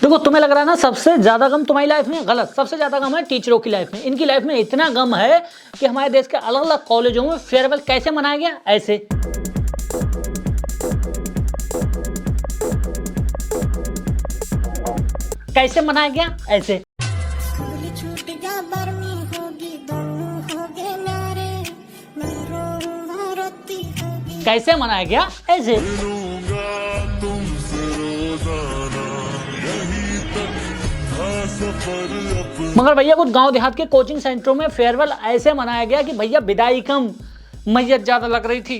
देखो तुम्हें लग रहा है ना सबसे ज्यादा गम तुम्हारी लाइफ में, गलत। सबसे ज्यादा गम है टीचरों की लाइफ में। इनकी लाइफ में इतना गम है कि हमारे देश के अलग अलग कॉलेजों में फेयरवेल कैसे मनाया गया, ऐसे। कैसे मनाया गया, ऐसे। कैसे मनाया गया, ऐसे। मगर भैया कुछ गांव देहात के कोचिंग सेंटरों में फेयरवेल ऐसे मनाया गया कि भैया विदाई कम मैयत ज्यादा लग रही थी।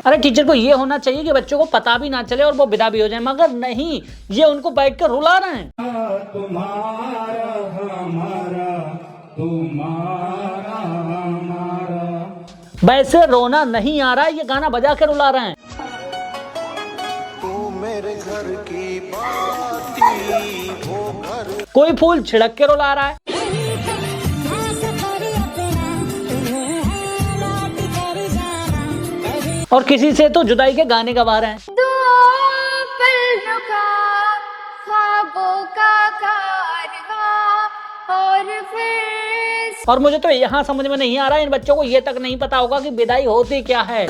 अरे टीचर को ये होना चाहिए कि बच्चों को पता भी ना चले और वो विदा भी हो जाए, मगर नहीं, ये उनको बैठ कर रुला रहे हैं। तुम्हारा हमारा, तुम्हारा हमारा। वैसे रोना नहीं आ रहा है, ये गाना बजा कर रुला रहे हैं। तू मेरे घर की बाती, वो घर। कोई फूल छिड़क के रुला रहा है। और किसी से तो जुदाई के गाने गा रहे हैं। दो पल का ख्वाबों का कारवां और फिर। और मुझे तो यहाँ समझ में नहीं आ रहा है, इन बच्चों को ये तक नहीं पता होगा कि विदाई होती क्या है।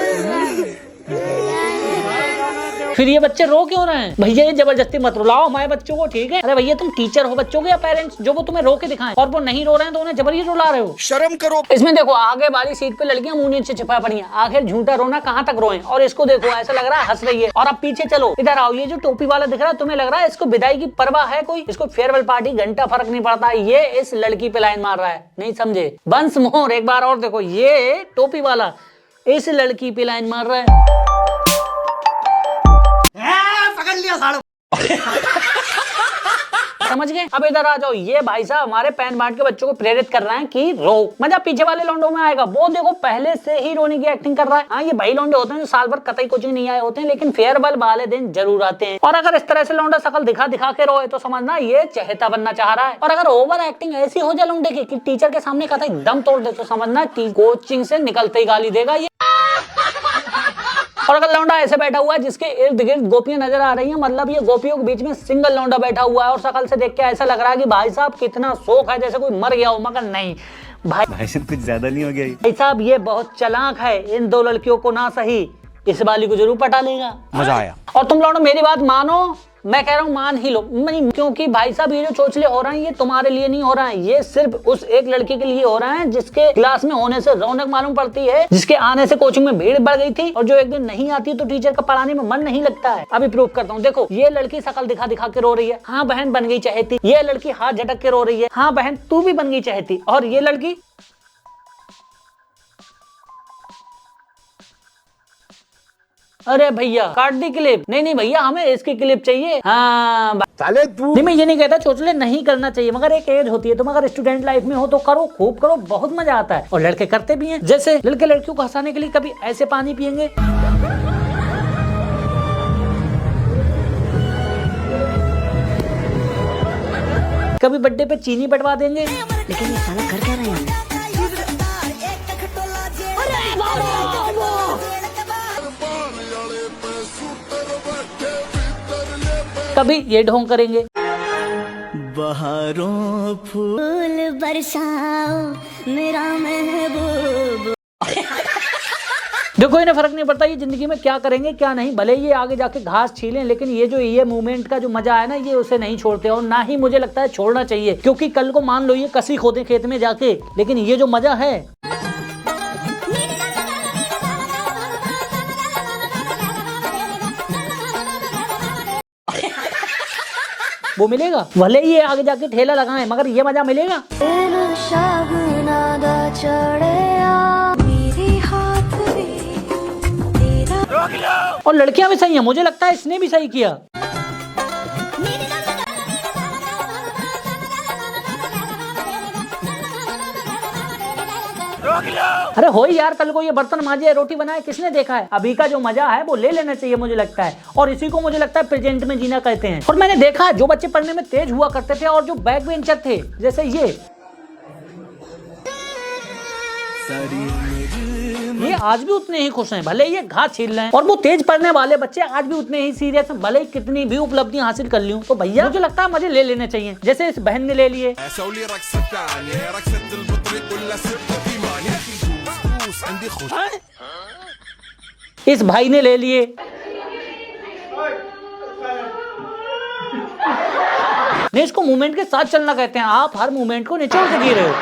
फिर ये बच्चे रो क्यों रहे हैं? भैया ये जबरदस्ती मत रुलाओ हमारे बच्चों को, ठीक है? अरे भैया तुम टीचर हो बच्चों के या पेरेंट्स, जो वो तुम्हें रो के दिखाएं और वो नहीं रो रहे हैं तो उन्हें जबरदस्ती रुला रहे हो। शर्म करो। इसमें देखो आगे वाली सीट पे लड़कियां मुंह नीचे छिपा पड़ी हैं, आखिर झूठा रोना कहाँ तक रोए। और इसको देखो ऐसा लग रहा है हंस रही है। और अब पीछे चलो, इधर आओ, ये जो टोपी वाला दिख रहा है तुम्हें लग रहा है इसको विदाई की परवाह है कोई? इसको फेयरवेल पार्टी घंटा फर्क नहीं पड़ता, ये इस लड़की पे लाइन मार रहा है, नहीं समझे? बंस मोहर एक बार और देखो, ये टोपी वाला इस लड़की पे लाइन मार रहा है। पकड़ लिया साड़ू। समझ गए? अब इधर आ जाओ, ये भाई साहब हमारे पैन बांट के बच्चों को प्रेरित कर रहे हैं कि रो। मजा पीछे वाले लौंडों में आएगा, वो देखो पहले से ही रोने की एक्टिंग कर रहा है। हाँ ये भाई लौंडे होते हैं जो साल भर कतई कोचिंग नहीं आए होते हैं, लेकिन फेयरवेल वाले दिन जरूर आते हैं। और अगर इस तरह से लौंडा शकल दिखा दिखा के रोए तो समझना ये चहेता बनना चाह रहा है। और अगर ओवर एक्टिंग ऐसी हो जाए लौंडे की कि टीचर के सामने कतई दम तोड़ दे तो समझना कोचिंग से निकलते ही गाली देगा ये। और अगर लौंडा ऐसे बैठा हुआ है जिसके इर्द गिर्द गोपियां नजर आ रही हैं, मतलब ये गोपियों के बीच में सिंगल लौंडा बैठा हुआ है और शकल से देख के ऐसा लग रहा है कि भाई साहब कितना शौक है, जैसे कोई मर गया हो, मगर नहीं भाई साहब कुछ ज्यादा नहीं हो गया भाई साहब, ये बहुत चालाक है। इन दो लड़कियों को ना सही इस वाली को जरूर पटा लेगा। मजा आया। और तुम लौंडो मेरी बात मानो, मैं कह रहा हूँ मान ही लो, नहीं क्योंकि भाई साहब ये जो चोचले हो रहे हैं ये तुम्हारे लिए नहीं हो रहा है, ये सिर्फ उस एक लड़की के लिए हो रहा है जिसके क्लास में होने से रौनक मालूम पड़ती है, जिसके आने से कोचिंग में भीड़ बढ़ गई थी, और जो एक दिन नहीं आती तो टीचर का पढ़ाने में मन नहीं लगता है। अभी प्रूफ करता हूँ, देखो ये लड़की शकल दिखा दिखा के रो रही है, हाँ बहन बन गई चहेती। ये लड़की हाथ झटक के रो रही है, हाँ बहन तू भी बन गई चहेती। और ये लड़की अरे भैया काट दी क्लिप। नहीं भैया हमें इसकी क्लिप चाहिए। हाँ साले तू। नहीं मैं ये नहीं कहता चोचले नहीं करना चाहिए, मगर एक एज होती है। तुम अगर स्टूडेंट लाइफ में हो तो करो, खूब करो, बहुत मजा आता है। और लड़के करते भी हैं, जैसे लड़के लड़कियों को हंसाने के लिए कभी ऐसे पानी पियेंगे, कभी बर्थडे पे चीनी बंटवा देंगे। लेकिन ये साला कर क्या रहे हैं? कभी ये ढोंग करेंगे। बहारों फूल बरसाओ मेरा महबूब। देखो इन्हें फर्क नहीं पड़ता ये जिंदगी में क्या करेंगे क्या नहीं, भले ये आगे जाके घास छीलें, लेकिन ये जो ये मूवमेंट का जो मजा है ना ये उसे नहीं छोड़ते, और ना ही मुझे लगता है छोड़ना चाहिए। क्योंकि कल को मान लो ये कसी खोदे खेत में जाके, लेकिन ये जो मजा है वो मिलेगा। भले ये आगे जाके ठेला लगाएं, मगर ये मजा मिलेगा। और लड़कियां भी सही हैं, मुझे लगता है इसने भी सही किया। अरे हो यार, कल को ये बर्तन मांजे रोटी बनाए किसने देखा है? अभी का जो मजा है वो ले लेना चाहिए मुझे लगता है, और इसी को मुझे लगता है प्रेजेंट में जीना कहते हैं। और मैंने देखा जो बच्चे पढ़ने में तेज हुआ करते थे और जो बैक बेंचर थे, जैसे ये ये आज भी उतने ही खुश हैं, भले ये घास छील रहे हैं। और वो तेज पढ़ने वाले बच्चे आज भी उतने ही सीरियस हैं, भले ही कितनी भी उपलब्धियां हासिल कर ली हूं। तो भैया मुझे लगता है मजे ले लेने चाहिए, जैसे इस बहन ने ले लिए। इस भाई ने ले लिए। नहीं, इसको मूवमेंट के साथ चलना कहते हैं, आप हर मूवमेंट को निचोड़ के गिर रहे हो।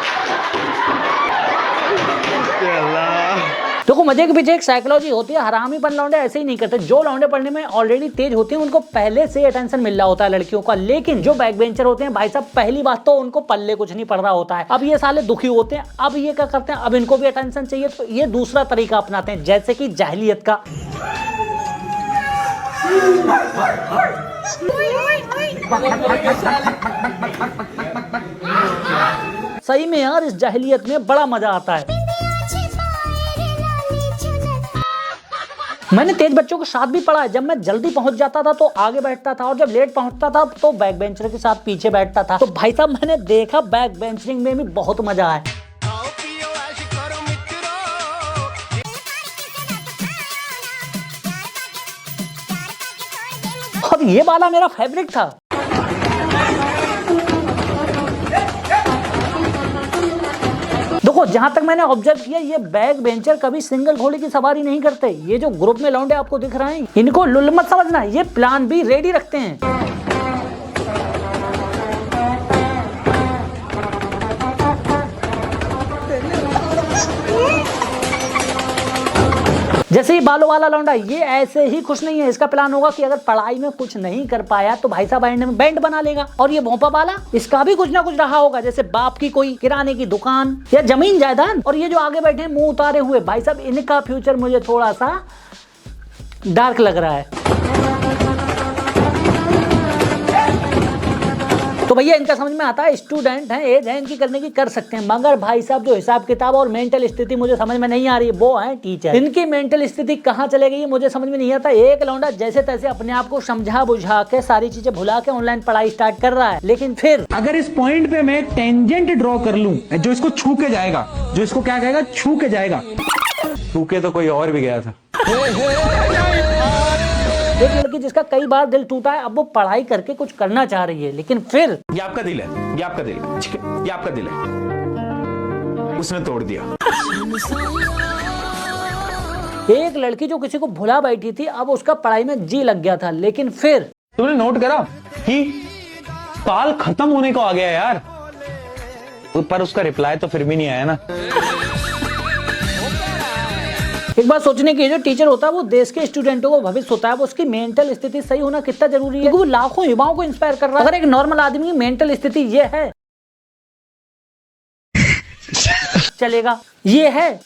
देखो मजे के पीछे एक साइकोलॉजी होती है, हरामीपन लौंडे ऐसे ही नहीं करते। जो लौंडे पढ़ने में ऑलरेडी तेज होते हैं उनको पहले से अटेंशन मिल रहा होता है लड़कियों का, लेकिन जो बैक बेंचर होते हैं भाई साहब, पहली बात तो उनको पल्ले कुछ नहीं पड़ रहा होता है। अब ये साले दुखी होते हैं, अब ये क्या करते हैं, अब इनको भी अटेंशन चाहिए, तो ये दूसरा तरीका अपनाते हैं, जैसे कि जाहिलियत का। सही में यार, इस जाहिलियत में बड़ा मजा आता है। मैंने तेज बच्चों के साथ भी पढ़ा है। जब मैं जल्दी पहुंच जाता था तो आगे बैठता था, और जब लेट पहुंचता था तो बैक बेंचर के साथ पीछे बैठता था। तो भाई साहब मैंने देखा बैक बेंचरिंग में भी बहुत मजा है। और ये वाला मेरा फेवरेट था। देखो जहां तक मैंने ऑब्जर्व किया, ये बैक बेंचर कभी सिंगल घोड़े की सवारी नहीं करते। ये जो ग्रुप में लौंडे आपको दिख रहे हैं, इनको लुल मत समझना, ये प्लान भी रेडी रखते हैं। जैसे ही बालों वाला लौंडा, ये ऐसे ही खुश नहीं है। इसका प्लान होगा कि अगर पढ़ाई में कुछ नहीं कर पाया तो भाई साहब एंड में बैंड बना लेगा। और ये भोंपा वाला, इसका भी कुछ ना कुछ रहा होगा, जैसे बाप की कोई किराने की दुकान या जमीन जायदाद। और ये जो आगे बैठे हैं मुंह उतारे हुए, भाई साहब इनका फ्यूचर मुझे थोड़ा सा डार्क लग रहा है। तो भैया इनका समझ में आता है, स्टूडेंट हैं, एज है इनकी करने की, कर सकते हैं। मगर भाई साहब जो हिसाब किताब और मेंटल स्थिति मुझे समझ में नहीं आ रही है, वो है टीचर। इनकी मेंटल स्थिति कहाँ चले गई मुझे समझ में नहीं आता। एक लौंडा जैसे तैसे अपने आप को समझा बुझा के सारी चीजें भुला के ऑनलाइन पढ़ाई स्टार्ट कर रहा है, लेकिन फिर अगर इस पॉइंट पे मैं एक टेंजेंट ड्रॉ कर लूं जो इसको छू के जाएगा, जो इसको क्या कहेगा, छू के जाएगा। छू के तो कोई और भी गया था। एक लड़की जिसका कई बार दिल टूटा है, अब वो पढ़ाई करके कुछ करना चाह रही है, लेकिन फिर ये आपका दिल है, ये आपका दिल है, ठीक है, ये आपका दिल है, उसने तोड़ दिया। एक लड़की जो किसी को भुला बैठी थी, अब उसका पढ़ाई में जी लग गया था, लेकिन फिर तुमने नोट करा कि साल खत्म होने को आ गया यार, पर उसका रिप्लाई तो फिर भी नहीं आया ना। एक बात सोचने की, जो टीचर होता है वो देश के स्टूडेंटों को भविष्य होता है, वो उसकी मेंटल स्थिति सही होना कितना जरूरी है, क्योंकि वो लाखों युवाओं को इंस्पायर कर रहा है। अगर एक नॉर्मल आदमी की मेंटल स्थिति ये है, चलेगा, ये है,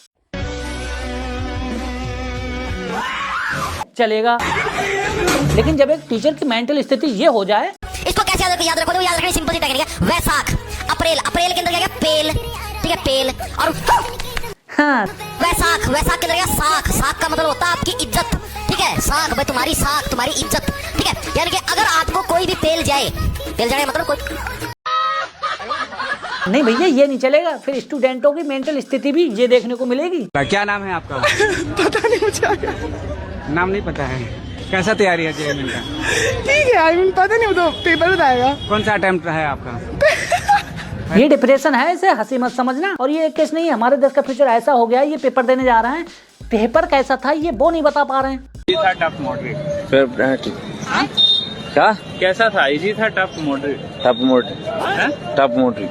चलेगा, लेकिन जब एक टीचर की मेंटल स्थिति ये हो जाए, इसको कैसे याद रखो, याद रखने सिंपल सी टेक्निक है। वैसाख, अप्रैल, अप्रैल के अंदर क्या गया, पेल, ठीक है, पेल। और हाँ, वैसाख, वैसाख के अंदर गया साख, साख का मतलब होता है आपकी इज्जत, ठीक है, साख भाई तुम्हारी साख, तुम्हारी इज्जत, ठीक है। यानी कि अगर आपको कोई भी पेल जाए, पेल जाए मतलब कोई, नहीं भैया ये नहीं चलेगा, फिर स्टूडेंटों की मेंटल स्थिति भी ये देखने को मिलेगी। क्या नाम है आपका? पता नहीं मुझे, नाम नहीं पता है। कैसा तैयारी है जेईई का? ठीक है, आई मीन पता नहीं, वो तो पेपर बताएगा। कौन सा अटेम्प्ट है आपका? ये डिप्रेशन है, इसे हंसी मत समझना। और ये एक केस नहीं है, हमारे देश का फ्यूचर ऐसा हो गया है, ये पेपर देने जा रहे हैं, पेपर कैसा था ये वो नहीं बता पा रहे हैं। था टफ मॉडरेट। क्या कैसा था? इजी था, टफ मॉडरेट? टफ मोटरी, टफ मोटरी,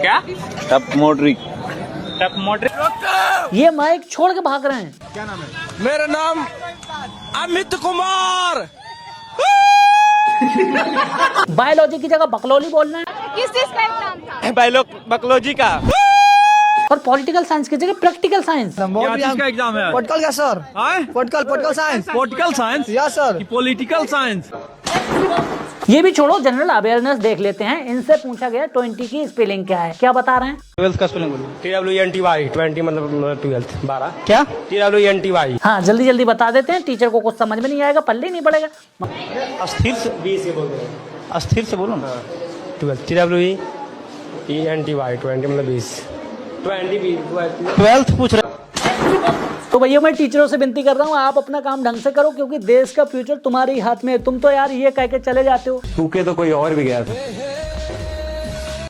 क्या टफ मोटरी, टफ मॉडरेट? ये माइक छोड़ के भाग रहे हैं। क्या नाम है? मेरा नाम अमित कुमार। बायोलॉजी की जगह बकलौली बोलना है, किस चीज का एग्जाम था? बायोलॉजी का। और पॉलिटिकल साइंस की जगह प्रैक्टिकल साइंस। क्या चीज का एग्जाम है? पॉलिटिकल क्या sir? Political science. Political science? Yes sir. Political science. ये भी छोड़ो, जनरल अवेयरनेस देख लेते हैं। इनसे पूछा गया 20 की स्पेलिंग क्या है, क्या बता रहे हैं? 12th का स्पेलिंग बोलो। TWENTY, 20 मतलब 12th, 12। क्या? TWENTY। हाँ जल्दी जल्दी बता देते हैं, टीचर को कुछ समझ में नहीं आएगा, पल्ले नहीं पड़ेगा। अस्थिर से, अस्थिर से बोलो ना। 12 TWENTY, 20 मतलब 20। 20 12th पूछ रहे। तो भैया मैं टीचरों से विनती कर रहा हूँ, आप अपना काम ढंग से करो, क्योंकि देश का फ्यूचर तुम्हारे ही हाथ में है। तुम तो यार ये कह के चले जाते हो, थूके तो कोई और भी गया था।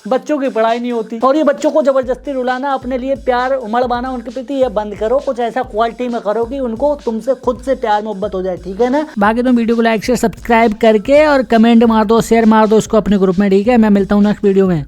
बच्चों की पढ़ाई नहीं होती, और ये बच्चों को जबरदस्ती रुलाना, अपने लिए प्यार उमड़वाना उनके प्रति, ये बंद करो। कुछ ऐसा क्वालिटी में करो कि उनको तुमसे खुद से प्यार मोहब्बत हो जाए, ठीक है ना। बाकी तुम वीडियो को लाइक शेयर सब्सक्राइब करके और कमेंट मार दो, शेयर मार दो उसको अपने ग्रुप में, ठीक है। मैं मिलता हूँ नेक्स्ट वीडियो में।